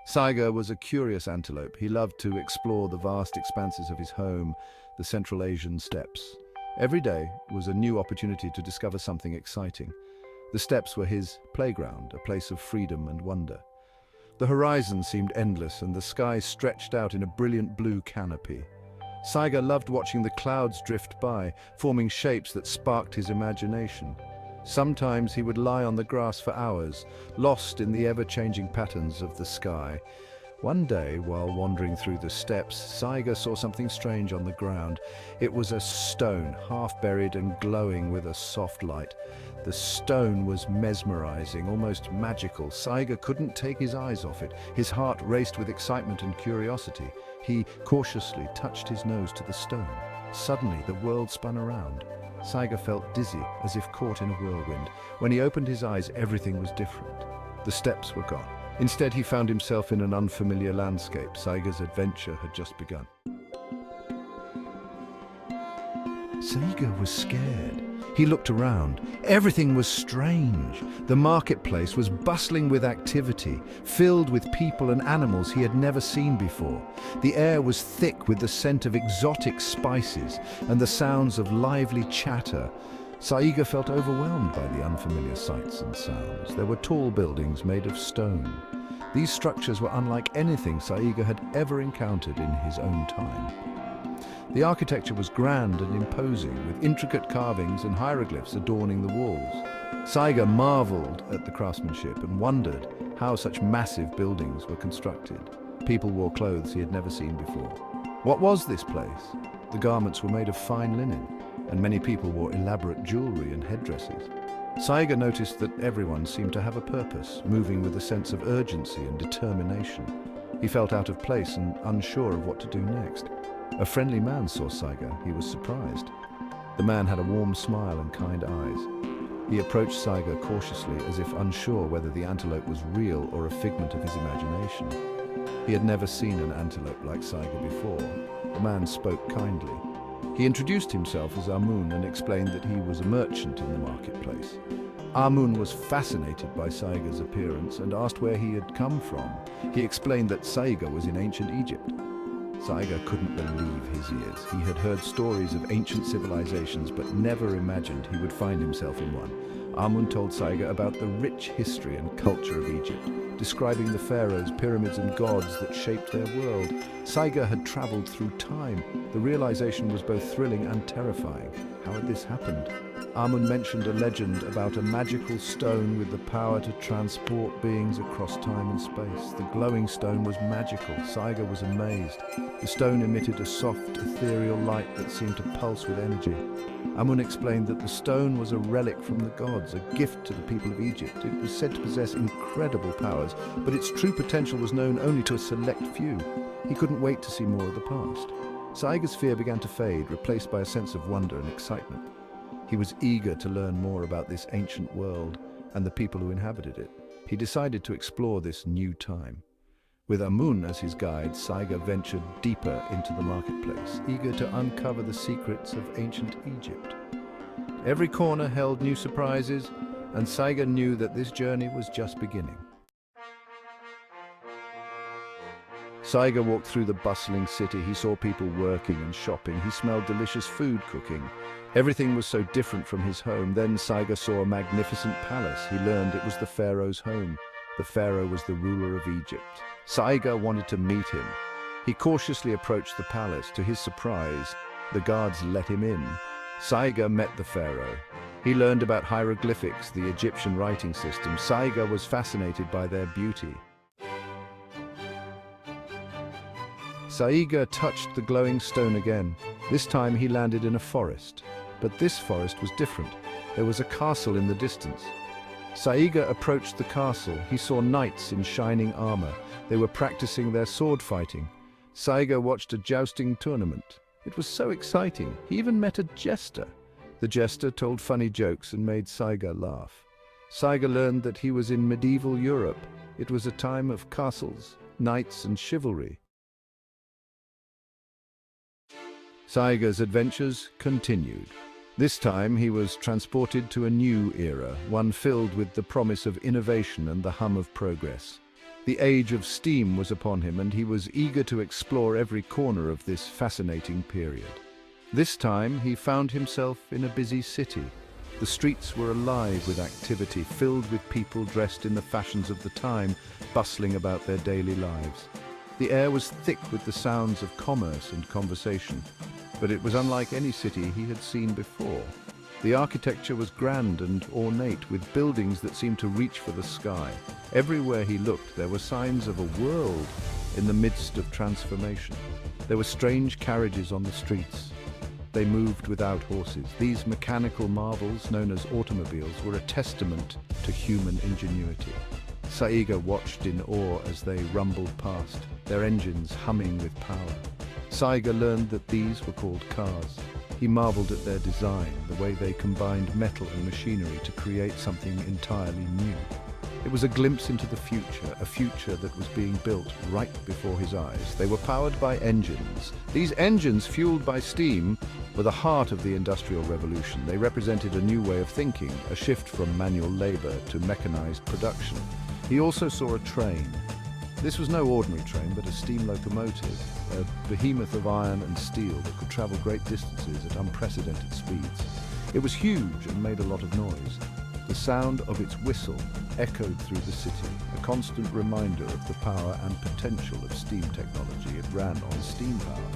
Saiga was a curious antelope. He loved to explore the vast expanses of his home, the Central Asian steppes. Every day was a new opportunity to discover something exciting. The steppes were his playground, a place of freedom and wonder. The horizon seemed endless and the sky stretched out in a brilliant blue canopy. Saiga loved watching the clouds drift by, forming shapes that sparked his imagination. Sometimes he would lie on the grass for hours, lost in the ever-changing patterns of the sky. One day, while wandering through the steppes, Saiga saw something strange on the ground. It was a stone, half buried and glowing with a soft light. The stone was mesmerizing, almost magical. Saiga couldn't take his eyes off it. His heart raced with excitement and curiosity. He cautiously touched his nose to the stone. Suddenly, the world spun around. Saiga felt dizzy, as if caught in a whirlwind. When he opened his eyes, everything was different. The steppes were gone. Instead, he found himself in an unfamiliar landscape. Saiga's adventure had just begun. Saiga was scared. He looked around. Everything was strange. The marketplace was bustling with activity, filled with people and animals he had never seen before. The air was thick with the scent of exotic spices and the sounds of lively chatter. Saiga felt overwhelmed by the unfamiliar sights and sounds. There were tall buildings made of stone. These structures were unlike anything Saiga had ever encountered in his own time. The architecture was grand and imposing, with intricate carvings and hieroglyphs adorning the walls. Saiga marveled at the craftsmanship and wondered how such massive buildings were constructed. People wore clothes he had never seen before. What was this place? The garments were made of fine linen, and many people wore elaborate jewelry and headdresses. Saiga noticed that everyone seemed to have a purpose, moving with a sense of urgency and determination. He felt out of place and unsure of what to do next. A friendly man saw Saiga. He was surprised. The man had a warm smile and kind eyes. He approached Saiga cautiously, as if unsure whether the antelope was real or a figment of his imagination. He had never seen an antelope like Saiga before. The man spoke kindly. He introduced himself as Amun and explained that he was a merchant in the marketplace. Amun was fascinated by Saiga's appearance and asked where he had come from. He explained that Saiga was in ancient Egypt. Saiga couldn't believe his ears. He had heard stories of ancient civilizations, but never imagined he would find himself in one. Amun told Saiga about the rich history and culture of Egypt, describing the pharaohs, pyramids, and gods that shaped their world. Saiga had traveled through time. The realization was both thrilling and terrifying. How had this happened? Amun mentioned a legend about a magical stone with the power to transport beings across time and space. The glowing stone was magical. Saiga was amazed. The stone emitted a soft, ethereal light that seemed to pulse with energy. Amun explained that the stone was a relic from the gods, a gift to the people of Egypt. It was said to possess incredible powers, but its true potential was known only to a select few. He couldn't wait to see more of the past. Saiga's fear began to fade, replaced by a sense of wonder and excitement. He was eager to learn more about this ancient world and the people who inhabited it. He decided to explore this new time. With Amun as his guide, Saiga ventured deeper into the marketplace, eager to uncover the secrets of ancient Egypt. Every corner held new surprises, and Saiga knew that this journey was just beginning. Saiga walked through the bustling city. He saw people working and shopping. He smelled delicious food cooking. Everything was so different from his home. Then Saiga saw a magnificent palace. He learned it was the pharaoh's home. The pharaoh was the ruler of Egypt. Saiga wanted to meet him. He cautiously approached the palace. To his surprise, the guards let him in. Saiga met the pharaoh. He learned about hieroglyphics, the Egyptian writing system. Saiga was fascinated by their beauty. Saiga touched the glowing stone again. This time he landed in a forest. But this forest was different. There was a castle in the distance. Saiga approached the castle. He saw knights in shining armor. They were practicing their sword fighting. Saiga watched a jousting tournament. It was so exciting. He even met a jester. The jester told funny jokes and made Saiga laugh. Saiga learned that he was in medieval Europe. It was a time of castles, knights, and chivalry. Saiga's adventures continued. This time he was transported to a new era, one filled with the promise of innovation and the hum of progress. The age of steam was upon him, and he was eager to explore every corner of this fascinating period. This time, he found himself in a busy city. The streets were alive with activity, filled with people dressed in the fashions of the time, bustling about their daily lives. The air was thick with the sounds of commerce and conversation, but it was unlike any city he had seen before. The architecture was grand and ornate, with buildings that seemed to reach for the sky. Everywhere he looked, there were signs of a world in the midst of transformation. There were strange carriages on the streets. They moved without horses. These mechanical marvels, known as automobiles, were a testament to human ingenuity. Saiga watched in awe as they rumbled past, their engines humming with power. Saiga learned that these were called cars. He marveled at their design, the way they combined metal and machinery to create something entirely new. It was a glimpse into the future, a future that was being built right before his eyes. They were powered by engines. These engines, fueled by steam, were the heart of the Industrial Revolution. They represented a new way of thinking, a shift from manual labor to mechanized production. He also saw a train. This was no ordinary train, but a steam locomotive, a behemoth of iron and steel that could travel great distances at unprecedented speeds. It was huge and made a lot of noise. The sound of its whistle echoed through the city, a constant reminder of the power and potential of steam technology. It ran on steam power.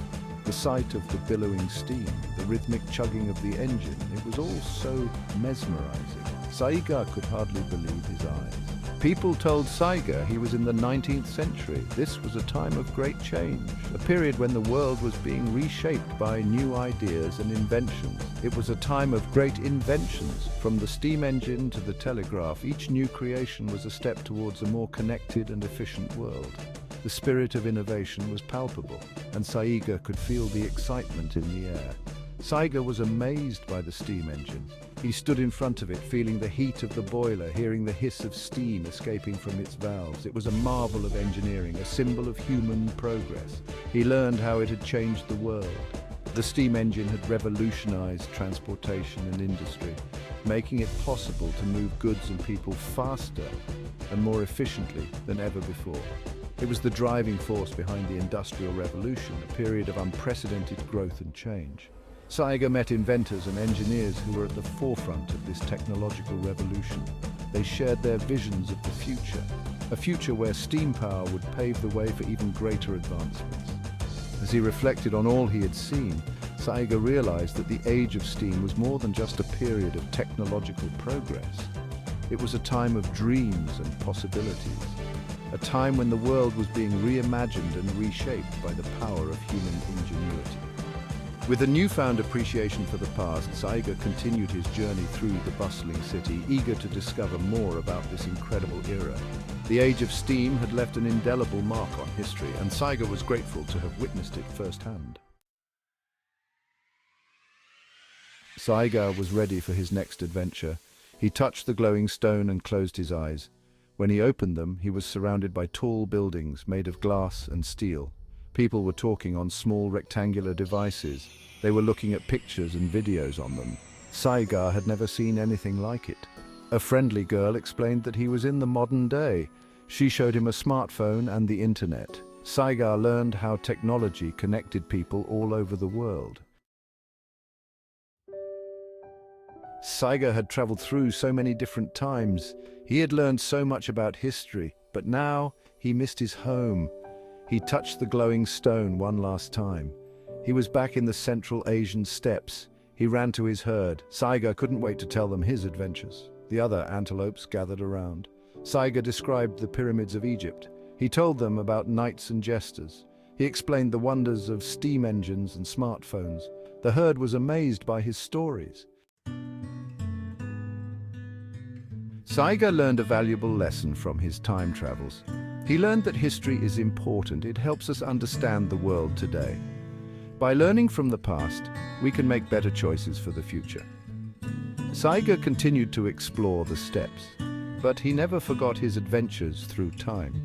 The sight of the billowing steam, the rhythmic chugging of the engine, it was all so mesmerizing. Saiga could hardly believe his eyes. People told Saiga he was in the 19th century. This was a time of great change, a period when the world was being reshaped by new ideas and inventions. It was a time of great inventions. From the steam engine to the telegraph, each new creation was a step towards a more connected and efficient world. The spirit of innovation was palpable, and Saiga could feel the excitement in the air. Saiga was amazed by the steam engine. He stood in front of it, feeling the heat of the boiler, hearing the hiss of steam escaping from its valves. It was a marvel of engineering, a symbol of human progress. He learned how it had changed the world. The steam engine had revolutionized transportation and industry, making it possible to move goods and people faster and more efficiently than ever before. It was the driving force behind the Industrial Revolution, a period of unprecedented growth and change. Saiga met inventors and engineers who were at the forefront of this technological revolution. They shared their visions of the future, a future where steam power would pave the way for even greater advancements. As he reflected on all he had seen, Saiga realized that the age of steam was more than just a period of technological progress. It was a time of dreams and possibilities, a time when the world was being reimagined and reshaped by the power of human ingenuity. With a newfound appreciation for the past, Saiga continued his journey through the bustling city, eager to discover more about this incredible era. The age of steam had left an indelible mark on history, and Saiga was grateful to have witnessed it firsthand. Saiga was ready for his next adventure. He touched the glowing stone and closed his eyes. When he opened them, he was surrounded by tall buildings made of glass and steel. People were talking on small rectangular devices. They were looking at pictures and videos on them. Saiga had never seen anything like it. A friendly girl explained that he was in the modern day. She showed him a smartphone and the internet. Saiga learned how technology connected people all over the world. Saiga had traveled through so many different times. He had learned so much about history, but now he missed his home. He touched the glowing stone one last time. He was back in the Central Asian steppes. He ran to his herd. Saiga couldn't wait to tell them his adventures. The other antelopes gathered around. Saiga described the pyramids of Egypt. He told them about knights and jesters. He explained the wonders of steam engines and smartphones. The herd was amazed by his stories. Saiga learned a valuable lesson from his time travels. He learned that history is important. It helps us understand the world today. By learning from the past, we can make better choices for the future. Saiga continued to explore the steppes, but he never forgot his adventures through time.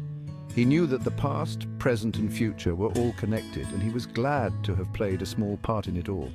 He knew that the past, present and future were all connected, and he was glad to have played a small part in it all.